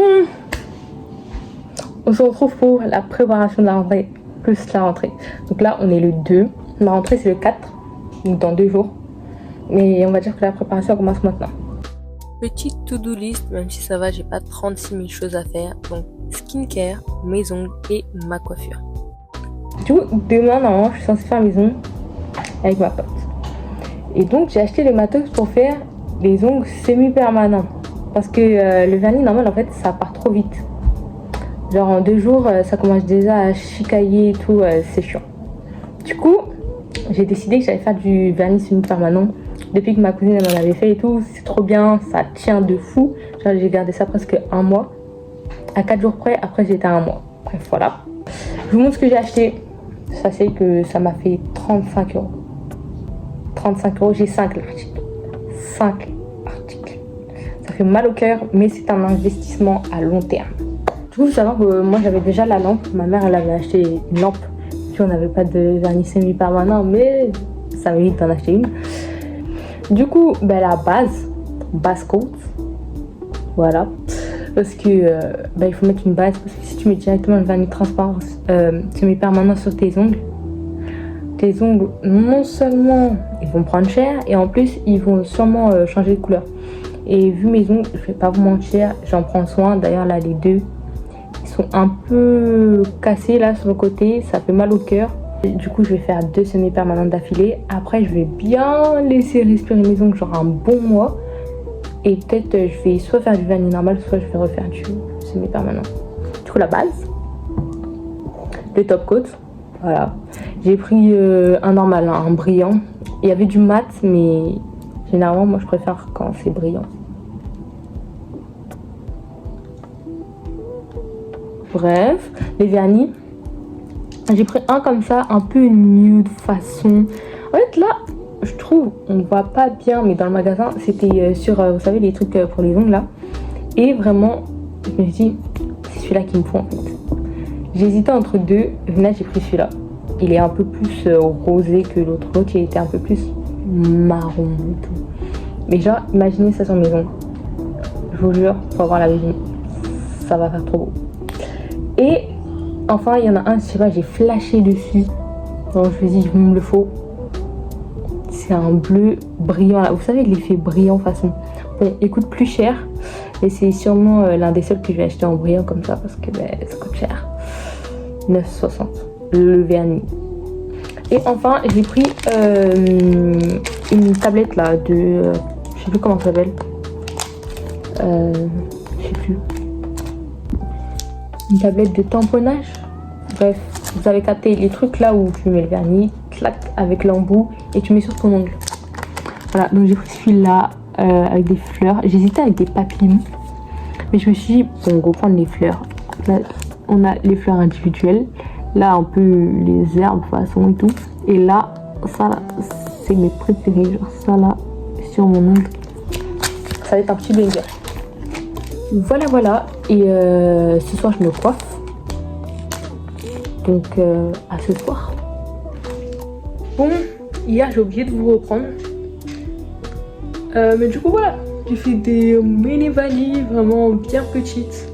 Bon, on se retrouve pour la préparation de la rentrée, plus la rentrée. Donc là, on est le 2. Ma rentrée, c'est le 4, donc dans 2 jours. Mais on va dire que la préparation commence maintenant. Petite to-do list, même si ça va, j'ai pas 36 000 choses à faire. Donc, skincare, mes ongles et ma coiffure. Du coup, demain, normalement, je suis censée faire mes ongles avec ma pote. Et donc, j'ai acheté le matos pour faire les ongles semi-permanents. Parce que le vernis normal, en fait, ça part trop vite. Genre en 2 jours, ça commence déjà à chicailler et tout, c'est chiant. Du coup, j'ai décidé que j'allais faire du vernis semi-permanent. Depuis que ma cousine m'en avait fait et tout, c'est trop bien, ça tient de fou. Genre, j'ai gardé ça presque 1 mois. À 4 jours près, après j'étais à 1 mois. Bref, voilà. Je vous montre ce que j'ai acheté. Sachez que ça m'a fait 35 €. 35 €, j'ai 5 articles. 5 articles. Ça fait mal au cœur, mais c'est un investissement à long terme. Du coup, il faut savoir que moi j'avais déjà la lampe. Ma mère, elle avait acheté une lampe. Puis on n'avait pas de vernis semi-permanent, mais ça m'évite d'en acheter une. Du coup, ben, la base coat. Voilà. Parce que il faut mettre une base. Parce que si tu mets directement le vernis transparent semi-permanent sur tes ongles, non seulement ils vont prendre cher, et en plus ils vont sûrement changer de couleur. Et vu mes ongles, je vais pas vous mentir, j'en prends soin. D'ailleurs là, les deux, ils sont un peu cassés là sur le côté, ça fait mal au cœur. Du coup, je vais faire 2 semi-permanentes d'affilée. Après, je vais bien laisser respirer mes ongles, genre un bon mois. Et peut-être, je vais soit faire du vernis normal, soit je vais refaire du semi-permanent. Du coup, la base, le top coat, voilà. J'ai pris un normal, un brillant. Il y avait du mat, mais généralement, moi, je préfère quand c'est brillant. Bref, les vernis. J'ai pris un comme ça, un peu nude façon. En fait, là, je trouve, on voit pas bien, mais dans le magasin, c'était sur, vous savez, les trucs pour les ongles là. Et vraiment, je me suis dit, c'est celui-là qu'il me faut en fait. J'hésitais entre deux, là j'ai pris celui-là. Il est un peu plus rosé que l'autre. L'autre, il était un peu plus marron et tout. Mais genre, imaginez ça sur mes ongles. Je vous jure, faut avoir la vision. Ça va faire trop beau. Et enfin, il y en a un, je sais pas, j'ai flashé dessus. Donc je me suis dit, il me le faut. C'est un bleu brillant là. Vous savez, l'effet brillant façon. Bon, il coûte plus cher. Et c'est sûrement l'un des seuls que je vais acheter en brillant comme ça. Parce que ça coûte cher. 9,60 le vernis. Et enfin, j'ai pris une tablette là de... je sais plus comment ça s'appelle. Je sais plus. Une tablette de tamponnage. Bref, vous avez capté les trucs là où tu mets le vernis, clac, avec l'embout et tu mets sur ton ongle. Voilà, donc j'ai pris celui-là avec des fleurs. J'hésitais avec des papillons, mais je me suis dit, bon, on va prendre les fleurs. Là, on a les fleurs individuelles. Là, un peu les herbes façon et tout. Et là, ça là, c'est mes préférés. Genre ça là, sur mon ongle. Ça va être un petit banger. Voilà, voilà. Et ce soir, je me coiffe. Donc, à ce soir. Bon, hier, j'ai oublié de vous reprendre. Mais du coup, voilà. J'ai fait des mini vanilles vraiment bien petites.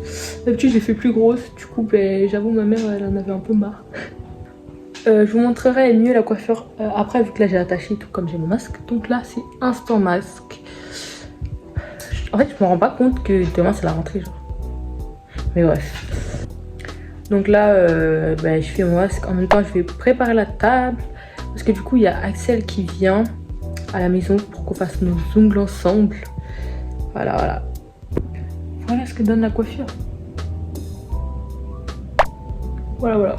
D'habitude, j'ai fait plus grosses. Du coup, j'avoue, ma mère, elle en avait un peu marre. Je vous montrerai mieux la coiffure après, vu que là, j'ai attaché tout comme j'ai mon masque. Donc là, c'est instant masque. En fait, je me rends pas compte que demain, c'est la rentrée, genre. Mais bref. Donc là, je fais mon masque. En même temps, je vais préparer la table. Parce que du coup, il y a Axel qui vient à la maison pour qu'on fasse nos ongles ensemble. Voilà, voilà. Voilà ce que donne la coiffure. Voilà, voilà.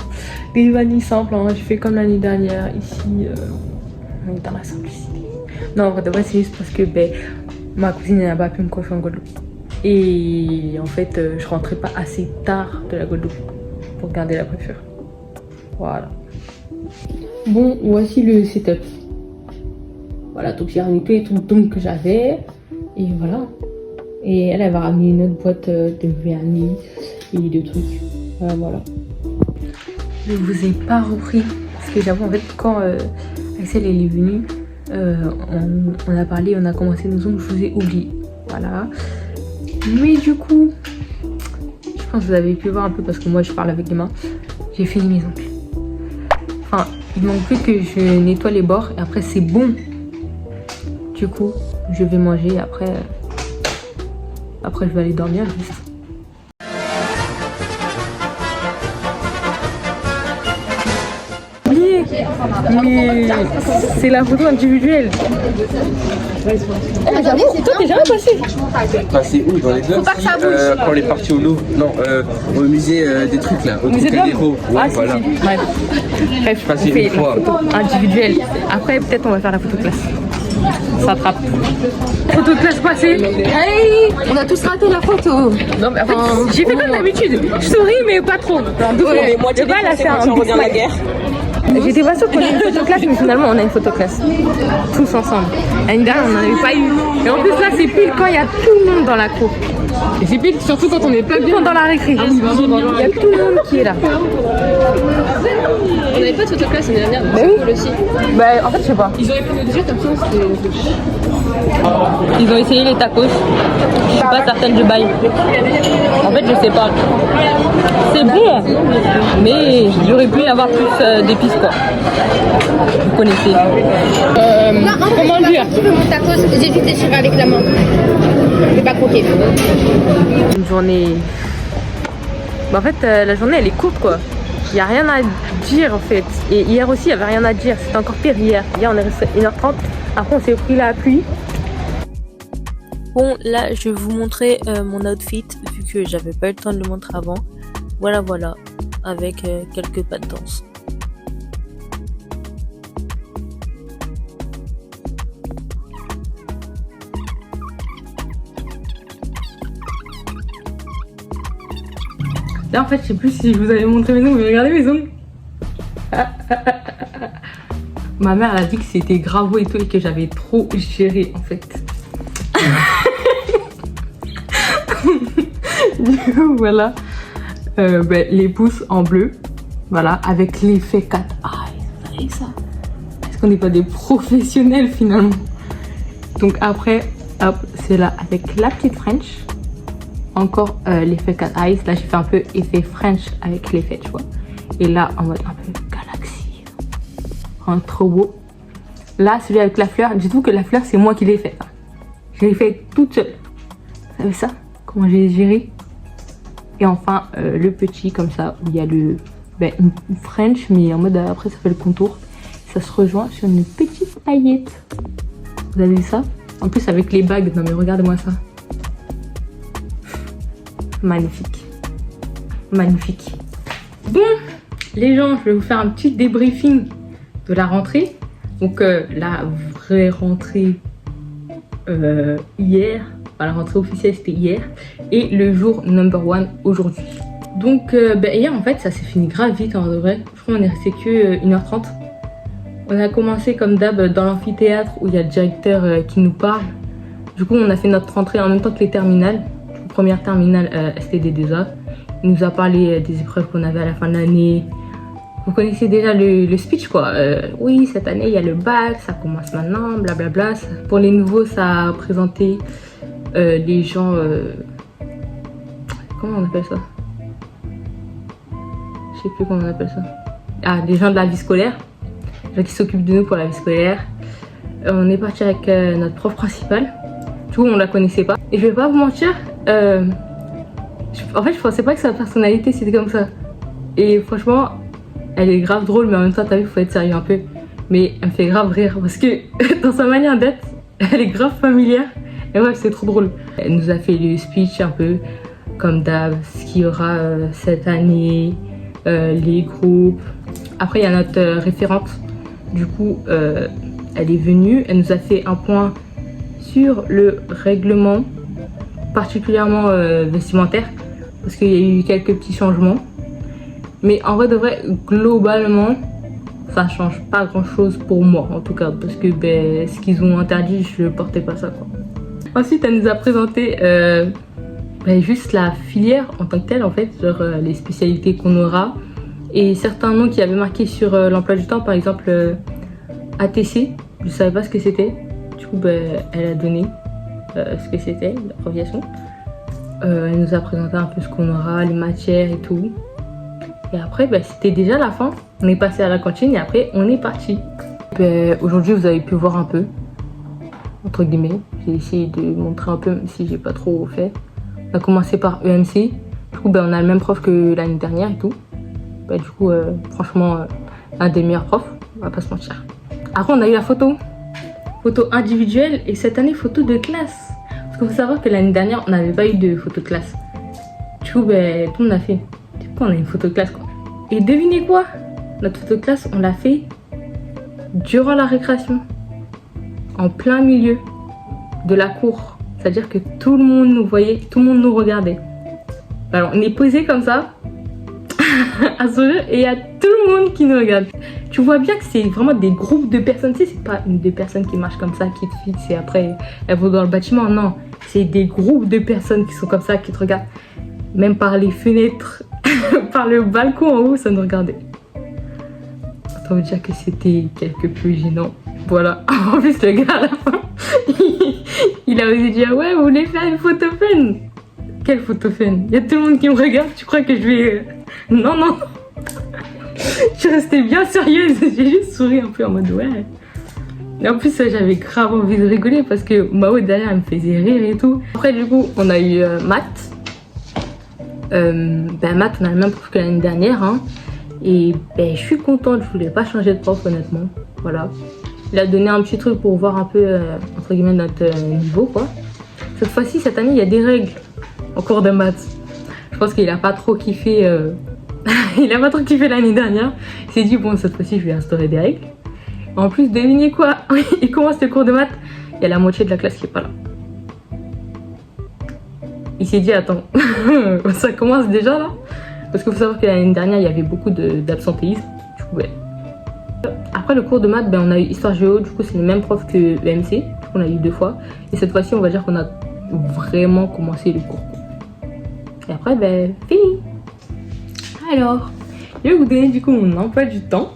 Des vanilles simples, hein. J'ai fait comme l'année dernière. Ici, on est dans la simplicité. Non, en vrai, de vrai, c'est juste parce que ma cousine n'a pas pu me coiffer en Guadeloupe. Et en fait, je rentrais pas assez tard de la Guadeloupe pour garder la coiffure. Voilà. Bon, voici le setup. Voilà, donc j'ai ramené tous les trucs d'ongles que j'avais. Et voilà. Et elle va ramener une autre boîte de vernis et de trucs. Voilà, voilà. Je vous ai pas repris. Parce que j'avoue, en fait, quand Axel est venu, on a parlé, on a commencé nos ongles, je vous ai oublié. Voilà. Mais du coup, pense que vous avez pu voir un peu parce que moi je parle avec les mains. J'ai fini mes ongles. Enfin, il manque plus que je nettoie les bords et après c'est bon. Du coup, je vais manger et après je vais aller dormir juste. Mais c'est la photo individuelle. Regardez, c'est Toi, t'es jamais passé. Passé où? Dans les deux? Faut pas que ça bouge. Quand on est parti au Louvre. Non, au musée des trucs là. Au Musée de Trocadéro. l'homme. Ouais, Ah, voilà. si, si. Bref, on passé fait une fois. la photo individuelle. Après, peut-être on va faire la photo classe. Ça attrape. Photo classe passée. Hey, on a tous raté la photo. Non, mais en fait, j'ai fait comme d'habitude. Je souris, mais pas trop. Mais moi, tu pas là, c'est un on big revient de la smile. guerre. J'étais pas sûre qu'on ait une photo classe, mais finalement on a une photo classe. Tous ensemble. L'année dernière, on n'en avait pas eu. Et en plus, là, c'est pile quand il y a tout le monde dans la cour. Et c'est pile surtout quand on est plein dans la récré. Il y a tout le monde qui est là. On n'avait pas de photo classe l'année dernière, donc Bah c'est oui. cool aussi. Bah, en fait, je sais pas. Ils auraient pu nous dire comme ça, c'était. Ils ont essayé les tacos. Je suis pas certaine du bail. En fait, je sais pas. C'est bon, mais il y aurait pu y avoir plus d'épices, quoi. Vous connaissez. Comment dire? Qui veut mon tacos? J'ai juste déchiré avec la main. Je vais pas croquer. Une journée. Bah, en fait, la journée, elle est courte, quoi. Il n'y a rien à dire, en fait. Et hier aussi, il n'y avait rien à dire. C'était encore pire hier. Hier, on est resté 1h30. Après, on s'est pris la pluie. Bon, là, je vais vous montrer mon outfit, vu que j'avais pas eu le temps de le montrer avant. Voilà, avec quelques pas de danse. Là, en fait, je sais plus si je vous avais montré mes ongles, mais regardez mes ongles. Ma mère elle a dit que c'était gravo et tout et que j'avais trop géré, en fait. Du coup, voilà. Les pouces en bleu. Voilà, avec l'effet cat eyes. Vous voyez ça? Est-ce qu'on n'est pas des professionnels finalement? Donc après, hop, c'est là avec la petite French. Encore l'effet cat eyes. Là, j'ai fait un peu effet French avec l'effet, tu vois. Et là, en mode un peu galaxie. Trop beau. Là, celui avec la fleur. Dites-vous que la fleur, c'est moi qui l'ai fait. Je l'ai fait toute seule. Vous savez ça? Comment j'ai géré? Et enfin, le petit comme ça, où il y a le une French, mais en mode après, ça fait le contour. Ça se rejoint sur une petite paillette. Vous avez vu ça? En plus, avec les bagues. Non, mais regardez-moi ça. Magnifique. Magnifique. Bon, les gens, je vais vous faire un petit débriefing de la rentrée. Donc, la vraie rentrée hier. Enfin, la rentrée officielle, c'était hier. Et le jour number one aujourd'hui. Donc, hier, en fait, ça s'est fini grave vite, en vrai. Je crois qu'on est resté que 1h30. On a commencé comme d'hab dans l'amphithéâtre où il y a le directeur qui nous parle. Du coup, on a fait notre rentrée en même temps que les terminales. Première terminale STD2A. Il nous a parlé des épreuves qu'on avait à la fin de l'année. Vous connaissez déjà le speech, quoi. Oui, cette année, il y a le bac, ça commence maintenant, blablabla. Pour les nouveaux, ça a présenté les gens... comment on appelle ça? Je sais plus comment on appelle ça. Ah, les gens de la vie scolaire. Les gens qui s'occupent de nous pour la vie scolaire. On est parti avec notre prof principale. Du coup, on la connaissait pas. Et je vais pas vous mentir, en fait, je pensais pas que sa personnalité c'était comme ça. Et franchement, elle est grave drôle, mais en même temps, t'as vu, faut être sérieux un peu. Mais elle me fait grave rire parce que dans sa manière d'être, elle est grave familière. Et ouais, c'est trop drôle. Elle nous a fait le speech un peu comme d'hab, ce qu'il y aura cette année, les groupes. Après, il y a notre référente. Du coup, elle est venue, elle nous a fait un point sur le règlement, particulièrement vestimentaire, parce qu'il y a eu quelques petits changements. Mais en vrai de vrai, globalement, ça change pas grand chose pour moi en tout cas, parce que ce qu'ils ont interdit, je portais pas ça, quoi. Ensuite, elle nous a présenté juste la filière en tant que telle, en fait, genre les spécialités qu'on aura et certains noms qui avaient marqué sur l'emploi du temps, par exemple ATC, je savais pas ce que c'était. Du coup, elle a donné ce que c'était, l'abréviation. Elle nous a présenté un peu ce qu'on aura, les matières et tout. Et après, c'était déjà la fin. On est passé à la cantine et après, on est parti. Aujourd'hui, vous avez pu voir un peu, entre guillemets. J'ai essayé de montrer un peu, même si j'ai pas trop fait. On a commencé par EMC. Du coup, on a le même prof que l'année dernière et tout. Du coup, franchement, un des meilleurs profs, on va pas se mentir. Après, on a eu la photo. Photo individuelle et cette année, photo de classe. Parce qu'il faut savoir que l'année dernière, on n'avait pas eu de photo de classe. Du coup, tout le monde a fait. Du coup, on a une photo de classe, quoi. Et devinez quoi? Notre photo de classe, on l'a fait durant la récréation. En plein milieu de la cour. C'est-à-dire que tout le monde nous voyait, tout le monde nous regardait. Alors, on est posé comme ça, à sourire, et il y a tout le monde qui nous regarde. Tu vois bien que c'est vraiment des groupes de personnes. Tu sais, c'est pas une deux personnes qui marchent comme ça, qui te fixent et après elles vont dans le bâtiment. Non, c'est des groupes de personnes qui sont comme ça, qui te regardent. Même par les fenêtres, par le balcon en haut, ça nous regardait. Autant vous dire que c'était quelque peu gênant. Voilà. En plus, le gars à la fin, il a osé dire ouais, vous voulez faire une photo fun? Quelle photo fun? Il y a tout le monde qui me regarde. Tu crois que je vais... Non, non. Je suis restée bien sérieuse. J'ai juste souri un peu en mode ouais. Et en plus, j'avais grave envie de rigoler parce que Mao derrière, elle me faisait rire et tout. Après, du coup, on a eu maths. Maths, on a le même prof que l'année dernière. Hein. Et je suis contente. Je voulais pas changer de prof, honnêtement. Voilà. Il a donné un petit truc pour voir un peu, entre guillemets, notre niveau, quoi. Cette fois-ci, cette année, il y a des règles en cours de maths. Je pense qu'il a pas trop kiffé. Il a pas trop kiffé l'année dernière. Il s'est dit bon, cette fois-ci, je vais instaurer des règles. En plus, devinez quoi? Il commence le cours de maths. Il y a la moitié de la classe qui est pas là. Il s'est dit attends, ça commence déjà là. Parce qu'il faut savoir que l'année dernière, il y avait beaucoup d'absentéisme. Du coup, Après le cours de maths, on a eu histoire géo. Du coup, c'est les mêmes profs que EMC. On a eu 2 fois. Et cette fois-ci, on va dire qu'on a vraiment commencé le cours. Et après, fini. Alors, je vais vous donner du coup mon emploi du temps.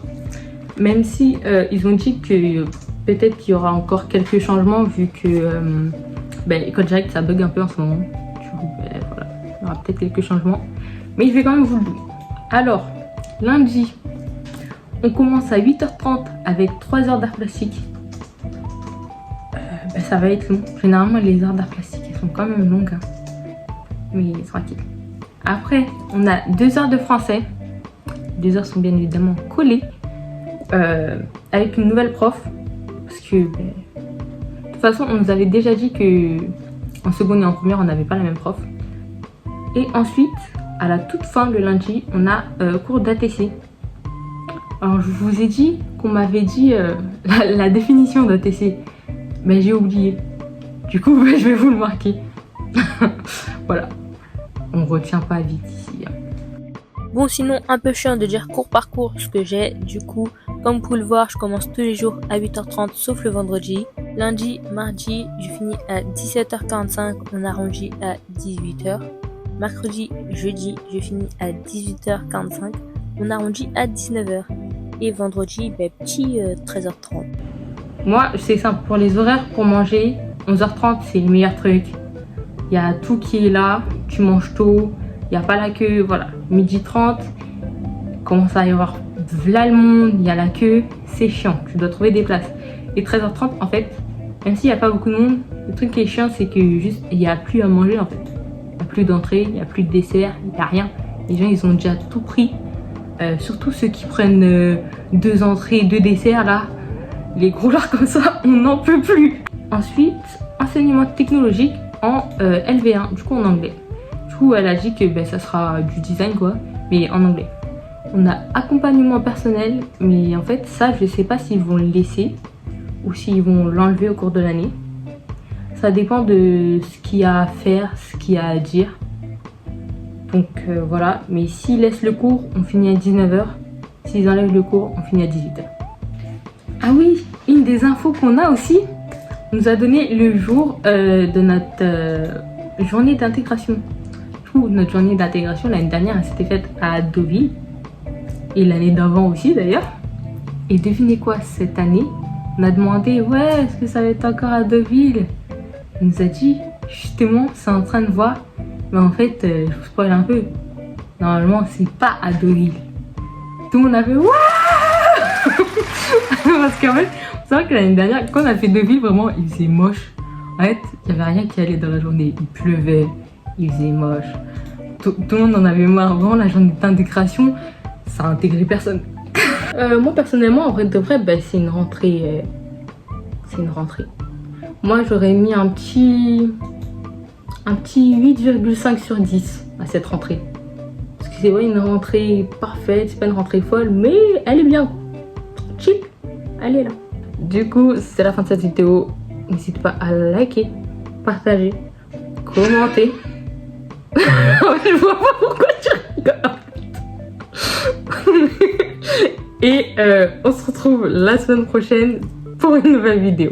Même si ils ont dit que peut-être qu'il y aura encore quelques changements vu que École Directe ça bug un peu en ce moment. Du coup, voilà, il y aura peut-être quelques changements. Mais je vais quand même vous le dire. Alors, lundi, on commence à 8h30 avec 3 heures d'art plastique. Ça va être long. Généralement, les heures d'art plastique elles sont quand même longues. Hein. Mais tranquille. Après, on a 2 heures de français. 2 heures sont bien évidemment collées. Avec une nouvelle prof. Parce que, de toute façon, on nous avait déjà dit que en seconde et en première, on n'avait pas la même prof. Et ensuite, à la toute fin, le lundi, on a cours d'ATC. Alors, je vous ai dit qu'on m'avait dit la définition d'ATC. Mais j'ai oublié. Du coup, je vais vous le marquer. Voilà. On retient pas vite ici. Bon, sinon, un peu chiant de dire cours par cours ce que j'ai. Du coup, comme vous pouvez le voir, je commence tous les jours à 8h30 sauf le vendredi. Lundi, mardi, je finis à 17h45, on arrondit à 18h. Mercredi, jeudi, je finis à 18h45, on arrondit à 19h. Et vendredi, petit 13h30. Moi, c'est simple. Pour les horaires, pour manger, 11h30, c'est le meilleur truc. Il y a tout qui est là, tu manges tôt, il n'y a pas la queue, voilà. Midi 30, commence à y avoir là le monde, il y a la queue, c'est chiant, tu dois trouver des places. Et 13h30, en fait, même s'il n'y a pas beaucoup de monde, le truc qui est chiant, c'est que juste, il n'y a plus à manger en fait. Il n'y a plus d'entrée, il n'y a plus de dessert, il n'y a rien. Les gens, ils ont déjà tout pris. Surtout ceux qui prennent 2 entrées, 2 desserts là. Les gros lards comme ça, on n'en peut plus. Ensuite, enseignement technologique en LV1, du coup en anglais. Du coup, elle a dit que ça sera du design quoi, mais en anglais. On a accompagnement personnel, mais en fait ça, je sais pas s'ils vont le laisser ou s'ils vont l'enlever au cours de l'année. Ça dépend de ce qu'il y a à faire, ce qu'il y a à dire. Donc voilà, mais s'ils laissent le cours, on finit à 19h. S'ils enlèvent le cours, on finit à 18h. Ah oui, une des infos qu'on a aussi, on nous a donné le jour de notre journée d'intégration. Notre journée d'intégration l'année dernière, elle s'était faite à Deauville. Et l'année d'avant aussi d'ailleurs. Et devinez quoi, cette année, on a demandé, ouais, est-ce que ça va être encore à Deauville? On nous a dit, justement, c'est en train de voir Mais en fait, je vous spoil un peu. Normalement, c'est pas à Deauville. Tout le monde a fait waouh. Parce qu'en fait, c'est vrai que l'année dernière, quand on a fait Deauville, vraiment, il faisait moche. En fait, il n'y avait rien qui allait dans la journée. Il pleuvait, il faisait moche. Tout le monde en avait marre. Vraiment, la journée d'intégration, ça a intégré personne. Moi, personnellement, en vrai de vrai, ben, c'est une rentrée. C'est une rentrée. Moi, j'aurais mis un petit 8,5 sur 10 à cette rentrée. Parce que c'est ouais, une rentrée parfaite, c'est pas une rentrée folle, mais elle est bien. Cheap, elle est là. Du coup, c'est la fin de cette vidéo. N'hésite pas à liker, partager, commenter. Je vois pas pourquoi tu rigoles. Et on se retrouve la semaine prochaine pour une nouvelle vidéo.